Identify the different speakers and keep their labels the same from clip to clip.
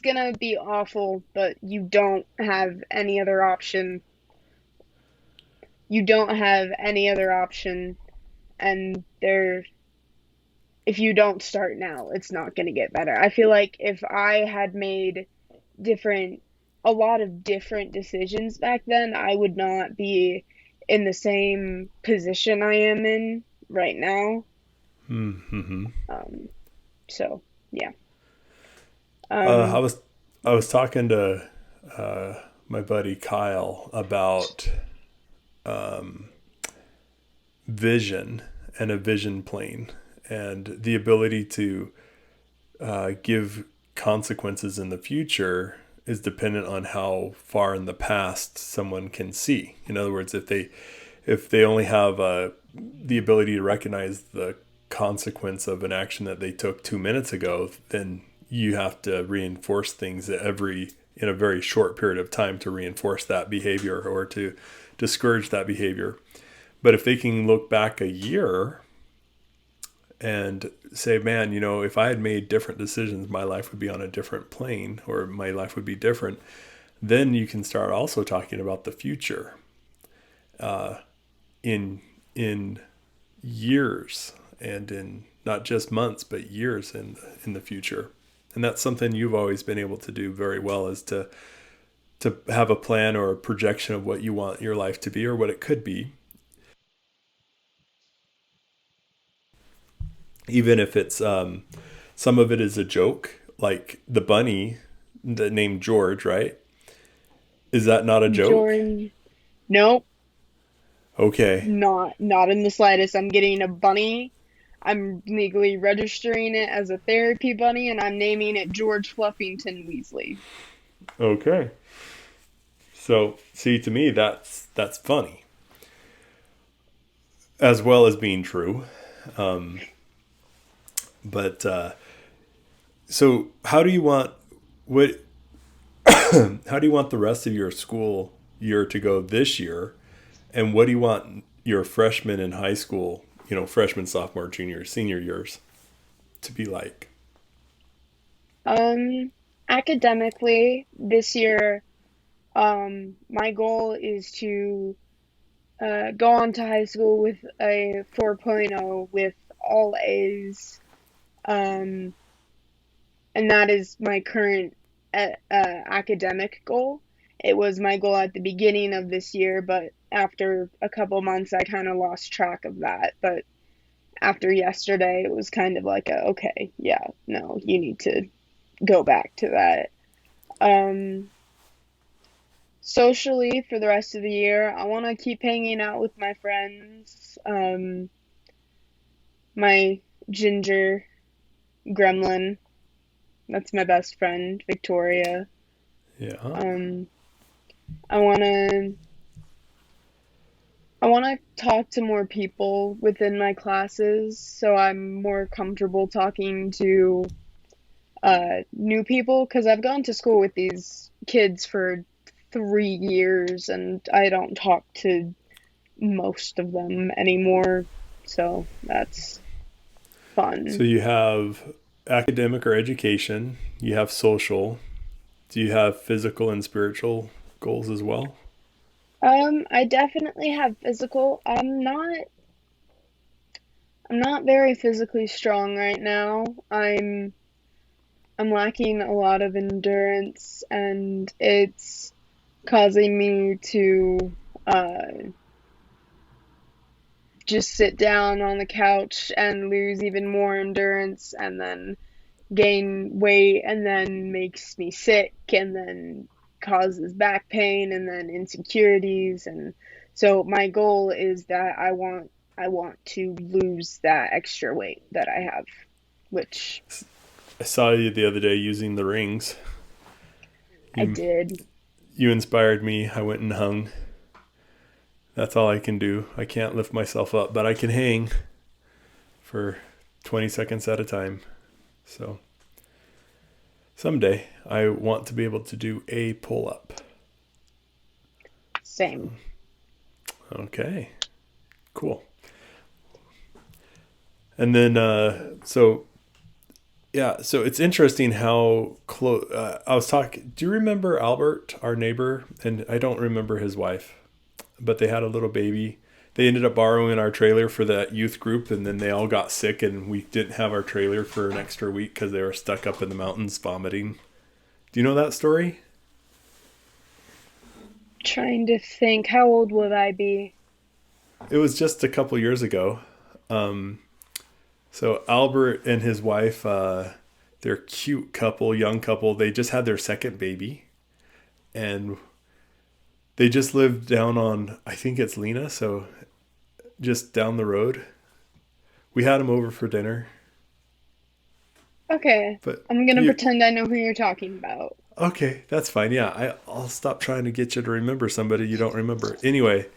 Speaker 1: gonna be awful, but you don't have any other option. You don't have any other option, and if you don't start now, it's not gonna get better. I feel like if I had made different, a lot of different decisions back then, I would not be in the same position I am in right now.
Speaker 2: Mm-hmm.
Speaker 1: Um, so yeah.
Speaker 2: I
Speaker 1: Um,
Speaker 2: was I was talking to my buddy Kyle about vision and a vision plane and the ability to give consequences in the future is dependent on how far in the past someone can see. In other words, if they only have the ability to recognize the consequence of an action that they took 2 minutes ago, then you have to reinforce things in a very short period of time to reinforce that behavior or to discourage that behavior. But if they can look back a year and say, man, if I had made different decisions, my life would be on a different plane or my life would be different. Then you can start also talking about the future in in years and in not just months but years in the future. And that's something you've always been able to do very well, is to have a plan or a projection of what you want your life to be or what it could be, even if it's some of it is a joke, like the bunny that named George, right? Is that not a joke?
Speaker 1: Jordan, nope,
Speaker 2: Okay.
Speaker 1: not in the slightest. I'm getting a bunny. I'm legally registering it as a therapy bunny, and I'm naming it George Fluffington Weasley.
Speaker 2: Okay. So, see, to me, that's funny as well as being true. But so, how do you want what? How do you want the rest of your school year to go this year? And what do you want your freshman in high school, freshman, sophomore, junior, senior years to be like?
Speaker 1: Um, Academically, this year, my goal is to go on to high school with a 4.0 with all A's. Um, and that is my current academic goal. It was my goal at the beginning of this year, but after a couple months, I kind of lost track of that. But after yesterday, it was kind of like okay, yeah, no, you need to go back to that. Um, Socially, for the rest of the year, I want to keep hanging out with my friends. My ginger gremlin, that's my best friend, Victoria.
Speaker 2: Yeah.
Speaker 1: Um, I want to I want to talk to more people within my classes so I'm more comfortable talking to new people because I've gone to school with these kids for 3 years and I don't talk to most of them anymore. So that's
Speaker 2: So
Speaker 1: fun.
Speaker 2: you have academic or education, you have social. Do you have physical and spiritual goals as well?
Speaker 1: I definitely have physical. I'm not very physically strong right now. I'm lacking a lot of endurance and it's causing me to just sit down on the couch and lose even more endurance and then gain weight and then makes me sick and then causes back pain and then insecurities and so my goal is that I want to lose that extra weight that I have, which
Speaker 2: I saw you the other day using the rings.
Speaker 1: I
Speaker 2: You
Speaker 1: did.
Speaker 2: you inspired me. I went and hung. That's all I can do. I can't lift myself up, but I can hang for 20 seconds at a time. So someday I want to be able to do a pull up.
Speaker 1: Same.
Speaker 2: Okay, cool. And then, so Yeah, so it's interesting how close. I was talking. Do you remember Albert, our neighbor? And I don't remember his wife, but they had a little baby. They ended up borrowing our trailer for that youth group, and then they all got sick, and we didn't have our trailer for an extra week because they were stuck up in the mountains vomiting. Do you know that story?
Speaker 1: Trying to think, how old would I be?
Speaker 2: It was just a couple years ago. Um, so Albert and his wife, they're a cute couple, young couple. They just had their second baby, and they just lived down on, I think it's Lena, so just down the road. We had them over for dinner,
Speaker 1: Okay,
Speaker 2: but
Speaker 1: I'm gonna
Speaker 2: you,
Speaker 1: pretend I know who you're talking about.
Speaker 2: okay, that's fine. Yeah, I'll stop trying to get you to remember somebody you don't remember. Anyway,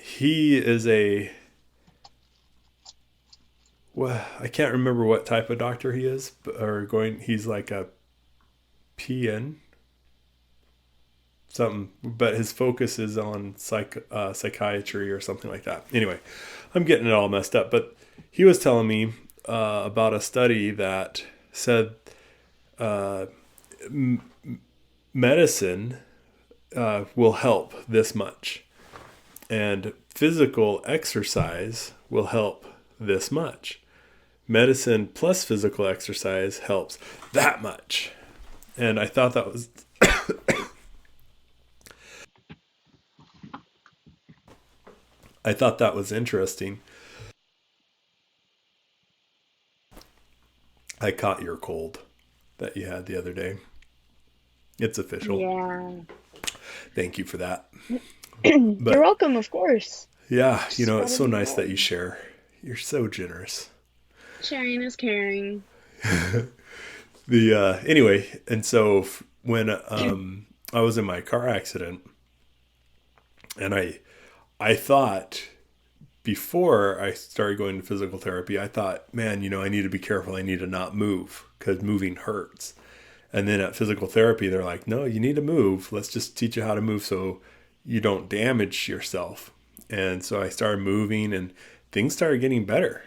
Speaker 2: he is a, well, I can't remember what type of doctor he is, he's like a PN, something, but his focus is on psychiatry or something like that. Anyway, I'm getting it all messed up, but he was telling me about a study that said uh, medicine will help this much, and physical exercise will help this much. Medicine plus physical exercise helps that much. And I thought that was interesting. I caught your cold that you had the other day. It's official.
Speaker 1: Yeah.
Speaker 2: Thank you for that.
Speaker 1: You're
Speaker 2: But
Speaker 1: welcome, of course.
Speaker 2: yeah,
Speaker 1: Just
Speaker 2: it's
Speaker 1: gotta
Speaker 2: so
Speaker 1: be
Speaker 2: nice that you
Speaker 1: warm.
Speaker 2: share. You're so generous.
Speaker 1: Sharing is caring.
Speaker 2: The anyway, and so when I was in my car accident, and I thought before I started going to physical therapy, I thought, man, I need to be careful. I need to not move because moving hurts. And then at physical therapy, they're like, no, you need to move. Let's just teach you how to move so you don't damage yourself. And so I started moving and things started getting better.